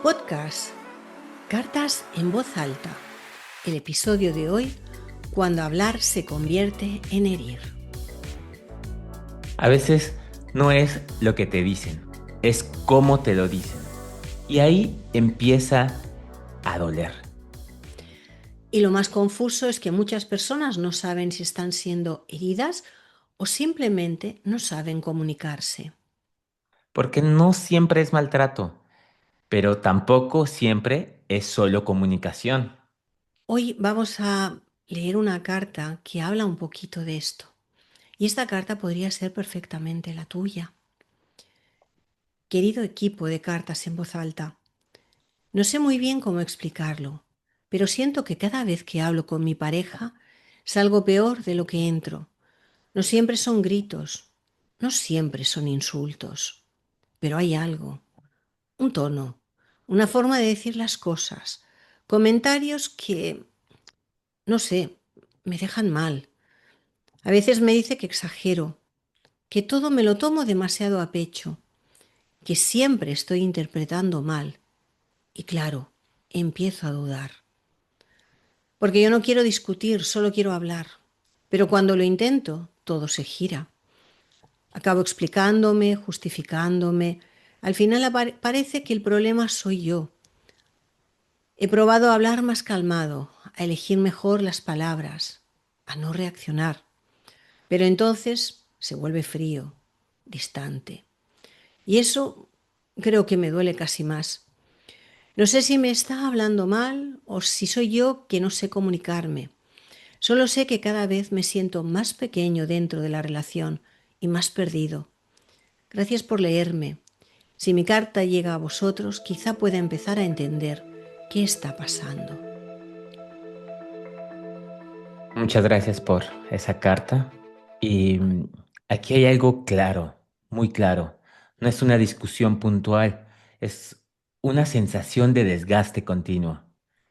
Podcast, Cartas en voz alta. El episodio de hoy, cuando hablar se convierte en herir. A veces no es lo que te dicen, es cómo te lo dicen. Y ahí empieza a doler. Y lo más confuso es que muchas personas no saben si están siendo heridas o simplemente no saben comunicarse. Porque no siempre es maltrato, pero tampoco siempre es solo comunicación. Hoy vamos a leer una carta que habla un poquito de esto. Y esta carta podría ser perfectamente la tuya. Querido equipo de cartas en voz alta, no sé muy bien cómo explicarlo, pero siento que cada vez que hablo con mi pareja salgo peor de lo que entro. No siempre son gritos, no siempre son insultos, pero hay algo, un tono, una forma de decir las cosas, comentarios que, no sé, me dejan mal. A veces me dice que exagero, que todo me lo tomo demasiado a pecho, que siempre estoy interpretando mal. Y claro, empiezo a dudar. Porque yo no quiero discutir, solo quiero hablar. Pero cuando lo intento, todo se gira. Acabo explicándome, justificándome. Al final parece que el problema soy yo. He probado a hablar más calmado, a elegir mejor las palabras, a no reaccionar. Pero entonces se vuelve frío, distante. Y eso creo que me duele casi más. No sé si me está hablando mal o si soy yo que no sé comunicarme. Solo sé que cada vez me siento más pequeño dentro de la relación y más perdido. Gracias por leerme. Si mi carta llega a vosotros, quizá pueda empezar a entender qué está pasando. Muchas gracias por esa carta. Y aquí hay algo claro, muy claro. No es una discusión puntual, es una sensación de desgaste continuo.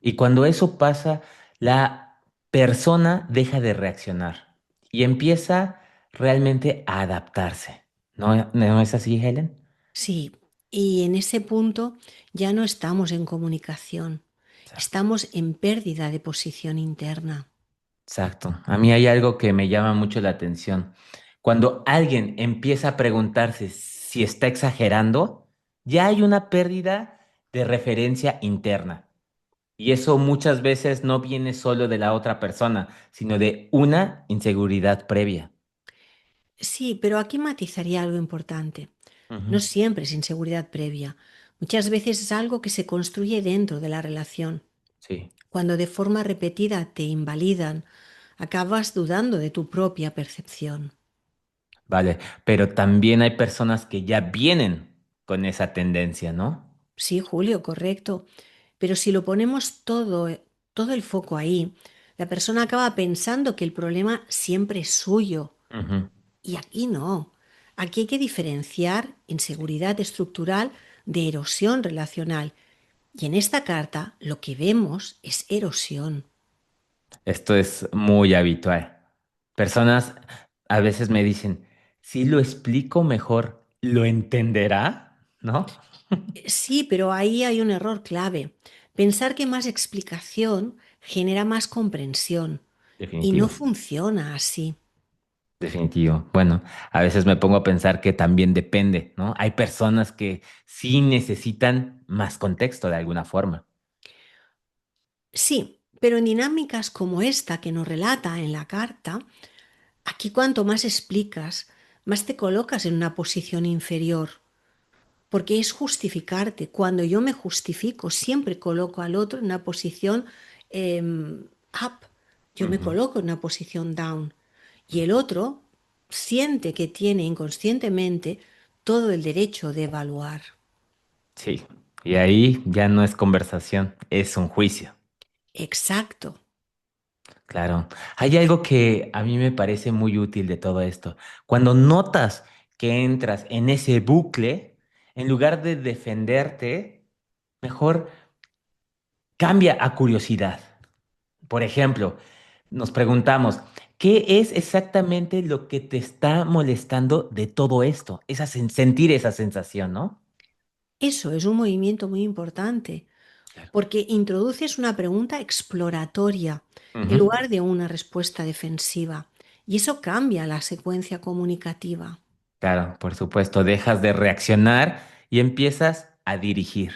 Y cuando eso pasa, la persona deja de reaccionar y empieza realmente a adaptarse. ¿No es así, Helen? Sí, y en ese punto ya no estamos en comunicación, Exacto. estamos en pérdida de posición interna. Exacto. A mí hay algo que me llama mucho la atención. Cuando alguien empieza a preguntarse si está exagerando, ya hay una pérdida de referencia interna. Y eso muchas veces no viene solo de la otra persona, sino de una inseguridad previa. Sí, pero aquí matizaría algo importante. No Ujú. siempre es inseguridad previa. Muchas veces es algo que se construye dentro de la relación. Sí, Cuando de forma repetida te invalidan, acabas dudando de tu propia percepción. vale. Pero también hay personas que ya vienen con esa tendencia, ¿no? Sí, Julio, correcto. Pero si lo ponemos todo el foco ahí, la persona acaba pensando que el problema siempre es suyo. Ujú. Y aquí no. Aquí hay que diferenciar inseguridad estructural de erosión relacional. Y en esta carta lo que vemos es erosión. Esto es muy habitual. Personas a veces me dicen, si lo explico mejor, ¿lo entenderá? ¿No? Sí, pero ahí hay un error clave. Pensar que más explicación genera más comprensión. Y no Definitivo, funciona así. definitivo. Bueno, a veces me pongo a pensar que también depende, ¿no? Hay personas que sí necesitan más contexto de alguna forma. Sí, pero en dinámicas como esta que nos relata en la carta, aquí cuanto más explicas, más te colocas en una posición inferior. Porque es justificarte. Cuando yo me justifico, siempre coloco al otro en una posición up. Yo me Ujú. coloco en una posición down. Y el otro siente que tiene inconscientemente todo el derecho de evaluar. Sí, y ahí ya no es conversación, es un juicio. Exacto. Claro, hay algo que a mí me parece muy útil de todo esto. Cuando notas que entras en ese bucle, en lugar de defenderte, mejor cambia a curiosidad. Por ejemplo, nos preguntamos, ¿qué es exactamente lo que te está molestando de todo esto? Sentir esa sensación, ¿no? Eso es un movimiento muy importante, Claro. porque introduces una pregunta exploratoria en Ujú. lugar de una respuesta defensiva. Y eso cambia la secuencia comunicativa. Claro, por supuesto, dejas de reaccionar y empiezas a dirigir.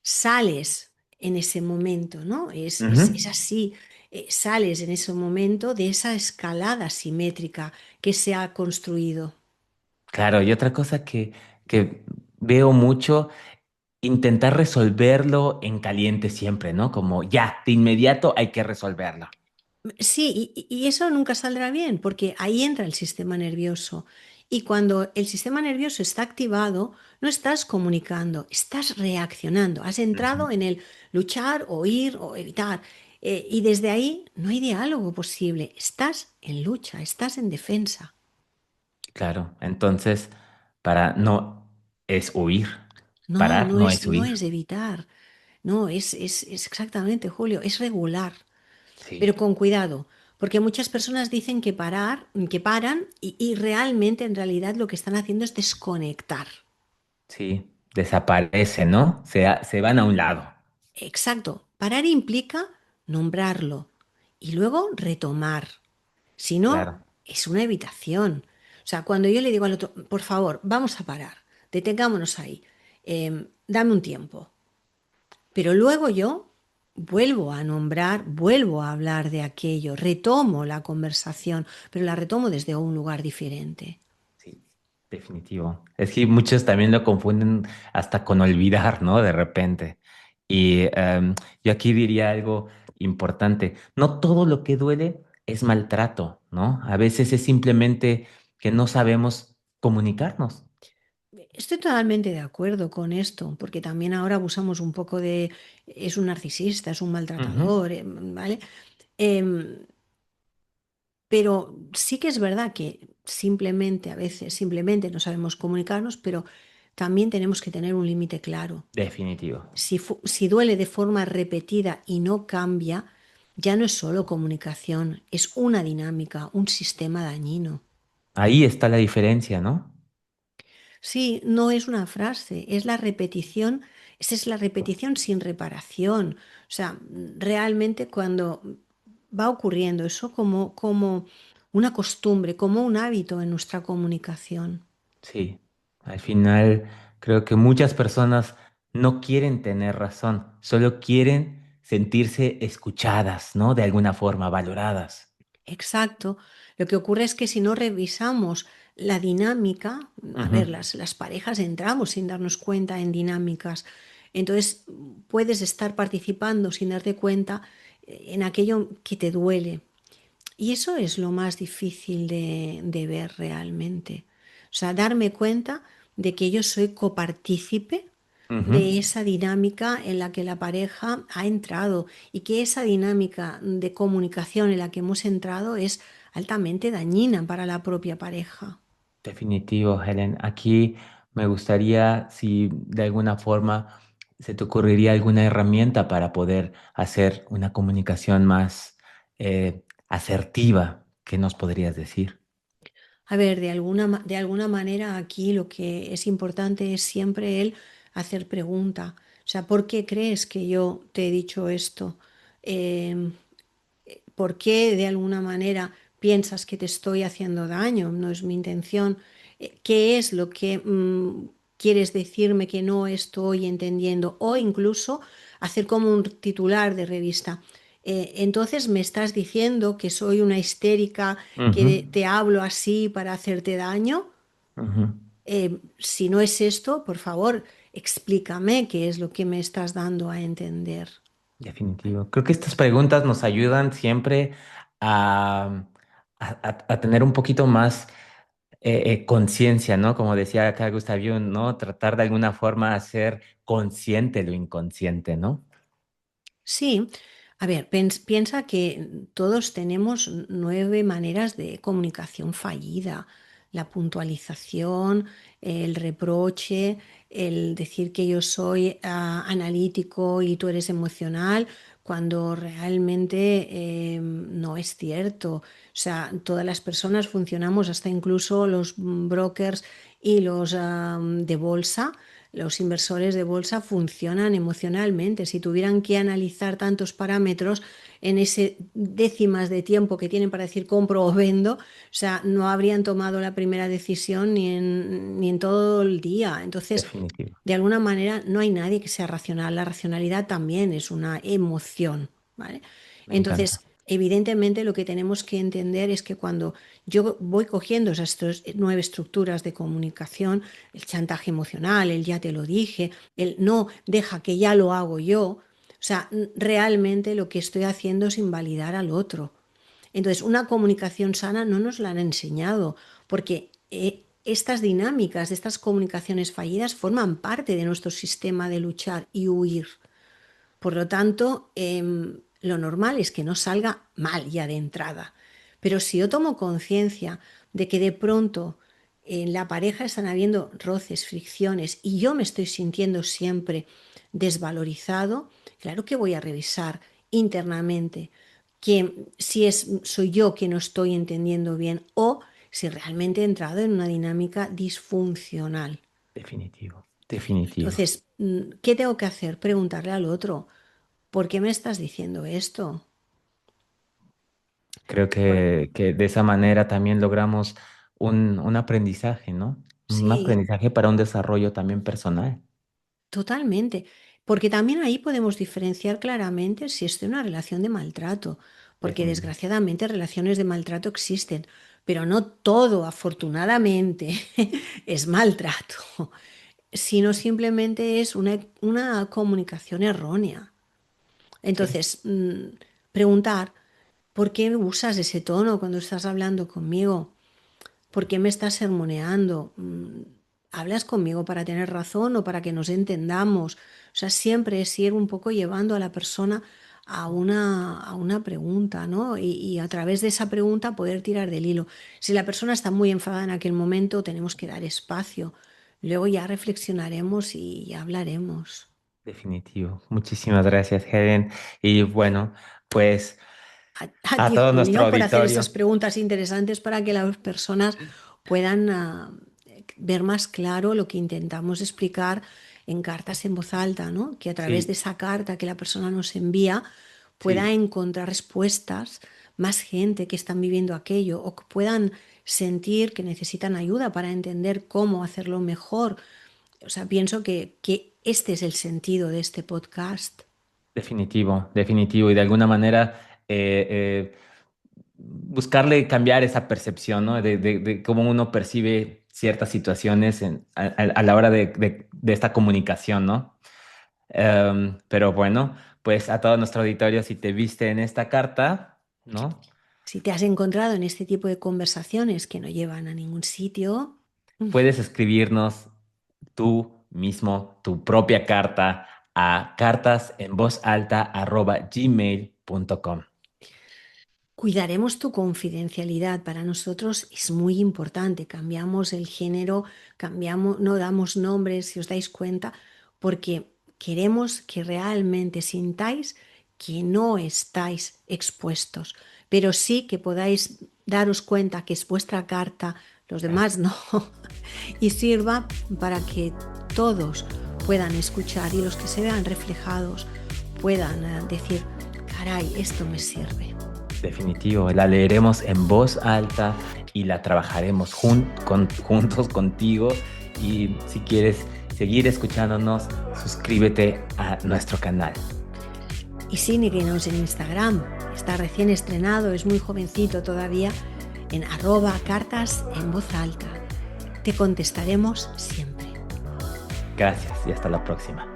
Sales en ese momento, ¿no? Es Ujú. así, sales en ese momento de esa escalada simétrica que se ha construido. Claro, y otra cosa que veo mucho, intentar resolverlo en caliente siempre, ¿no? Como ya, de inmediato hay que resolverlo. Sí, y eso nunca saldrá bien, porque ahí entra el sistema nervioso. Y cuando el sistema nervioso está activado, no estás comunicando, estás reaccionando. Has Ujú. entrado en el luchar, oír o evitar. Y desde ahí no hay diálogo posible. Estás en lucha, estás en defensa. Claro, entonces, para no es huir, No, parar no no es, es no huir. es evitar. No, es exactamente, Julio, es regular. Sí, Pero con cuidado, porque muchas personas dicen que parar, que paran y realmente en realidad lo que están haciendo es desconectar. sí, desaparece, ¿no? Se van a un lado. Exacto, parar implica nombrarlo y luego retomar. Si no, Claro, es una evitación. O sea, cuando yo le digo al otro, por favor, vamos a parar, detengámonos ahí, dame un tiempo. Pero luego yo vuelvo a nombrar, vuelvo a hablar de aquello, retomo la conversación, pero la retomo desde un lugar diferente. sí, definitivo. Es que muchos también lo confunden hasta con olvidar, ¿no? De repente. Y yo aquí diría algo importante. No todo lo que duele es maltrato, ¿no? A veces es simplemente que no sabemos comunicarnos. Estoy totalmente de acuerdo con esto, porque también ahora abusamos un poco de, es un narcisista, es un Ujú. maltratador, ¿vale? Em, pero sí que es verdad que simplemente, a veces, simplemente no sabemos comunicarnos, pero también tenemos que tener un límite claro. Definitivo. Si duele de forma repetida y no cambia, ya no es solo comunicación, es una dinámica, un sistema dañino. Ahí está la diferencia, ¿no? Sí, no es una frase, es la repetición, esa es la repetición sin reparación. O sea, realmente cuando va ocurriendo eso como una costumbre, como un hábito en nuestra comunicación. Sí. Al final, creo que muchas personas no quieren tener razón, solo quieren sentirse escuchadas, ¿no? De alguna forma, valoradas. Exacto. Lo que ocurre es que si no revisamos la dinámica, a Ujú. ver, las parejas entramos sin darnos cuenta en dinámicas. Entonces puedes estar participando sin darte cuenta en aquello que te duele. Y eso es lo más difícil de ver realmente. O sea, darme cuenta de que yo soy copartícipe Ujú. de esa dinámica en la que la pareja ha entrado y que esa dinámica de comunicación en la que hemos entrado es altamente dañina para la propia pareja. Definitivo, Helen. Aquí me gustaría si de alguna forma se te ocurriría alguna herramienta para poder hacer una comunicación más asertiva. ¿Qué nos podrías decir? A ver, de alguna manera aquí lo que es importante es siempre el hacer pregunta. O sea, ¿por qué crees que yo te he dicho esto? Em, ¿Por qué de alguna manera piensas que te estoy haciendo daño? No es mi intención. ¿Qué es lo que quieres decirme que no estoy entendiendo? O incluso hacer como un titular de revista. Entonces me estás diciendo que soy una histérica, Ujú. que te hablo así para hacerte daño. Ujú. Si no es esto, por favor, explícame qué es lo que me estás dando a entender. Definitivo. Creo que estas preguntas nos ayudan siempre a tener un poquito más conciencia, ¿no? Como decía Carl Gustav Jung, ¿no? Tratar de alguna forma hacer consciente lo inconsciente, ¿no? Sí, a ver, piensa que todos tenemos 9 maneras de comunicación fallida. La puntualización, el reproche, el decir que yo soy analítico y tú eres emocional, cuando realmente no es cierto. O sea, todas las personas funcionamos, hasta incluso los brokers y los de bolsa, Los inversores de bolsa funcionan emocionalmente. Si tuvieran que analizar tantos parámetros en ese décimas de tiempo que tienen para decir compro o vendo, o sea, no habrían tomado la primera decisión ni en todo el día. Entonces, Definitivo. de alguna manera, no hay nadie que sea racional. La racionalidad también es una emoción, ¿vale? Me encanta. Entonces, evidentemente, lo que tenemos que entender es que cuando yo voy cogiendo esas 9 estructuras de comunicación, el chantaje emocional, el ya te lo dije, el no, deja que ya lo hago yo, o sea, realmente lo que estoy haciendo es invalidar al otro. Entonces, una comunicación sana no nos la han enseñado, porque estas dinámicas, estas comunicaciones fallidas forman parte de nuestro sistema de luchar y huir. Por lo tanto, lo normal es que no salga mal ya de entrada. Pero si yo tomo conciencia de que de pronto en la pareja están habiendo roces, fricciones y yo me estoy sintiendo siempre desvalorizado, claro que voy a revisar internamente que si soy yo que no estoy entendiendo bien o si realmente he entrado en una dinámica disfuncional. Definitivo. Definitivo. Entonces, ¿qué tengo que hacer? Preguntarle al otro, ¿por qué me estás diciendo esto? Creo Por- que de esa manera también logramos un aprendizaje, ¿no? Un sí, aprendizaje para un desarrollo también personal. totalmente. Porque también ahí podemos diferenciar claramente si es una relación de maltrato, porque Definitivo. desgraciadamente relaciones de maltrato existen, pero no todo, afortunadamente, es maltrato, sino simplemente es una comunicación errónea. Sí, Entonces, preguntar, ¿por qué usas ese tono cuando estás hablando conmigo? ¿Por qué me estás sermoneando? ¿Hablas conmigo para tener razón o para que nos entendamos? O sea, siempre es ir un poco llevando a la persona a una pregunta, ¿no? Y a través de esa pregunta poder tirar del hilo. Si la persona está muy enfadada en aquel momento, tenemos que dar espacio. Luego ya reflexionaremos y ya hablaremos. definitivo. Muchísimas gracias, Helen. Y bueno, pues A a ti, todo nuestro Julio, por hacer esas auditorio. preguntas interesantes para que las personas puedan ver más claro lo que intentamos explicar en cartas en voz alta, ¿no? Que a través de Sí, esa carta que la persona nos envía pueda sí, encontrar respuestas, más gente que están viviendo aquello o que puedan sentir que necesitan ayuda para entender cómo hacerlo mejor. O sea, pienso que este es el sentido de este podcast. definitivo, definitivo. Y de alguna manera buscarle cambiar esa percepción, ¿no? De cómo uno percibe ciertas situaciones a la hora de esta comunicación, ¿no? Pero bueno, pues a todo nuestro auditorio, si te viste en esta carta, ¿no? Si te has encontrado en este tipo de conversaciones que no llevan a ningún sitio, Puedes escribirnos tú mismo tu propia carta a cartasenvozalta@gmail.com. cuidaremos tu confidencialidad. Para nosotros es muy importante. Cambiamos el género, cambiamos, no damos nombres, si os dais cuenta, porque queremos que realmente sintáis que no estáis expuestos, pero sí que podáis daros cuenta que es vuestra carta, los demás no, y sirva para que todos puedan escuchar y los que se vean reflejados puedan decir, caray, esto me sirve. Definitivo, la leeremos en voz alta y la trabajaremos juntos contigo. Y si quieres seguir escuchándonos, suscríbete a nuestro canal. Y síguenos en Instagram, está recién estrenado, es muy jovencito todavía, en @cartas en voz alta. Te contestaremos siempre. Gracias y hasta la próxima.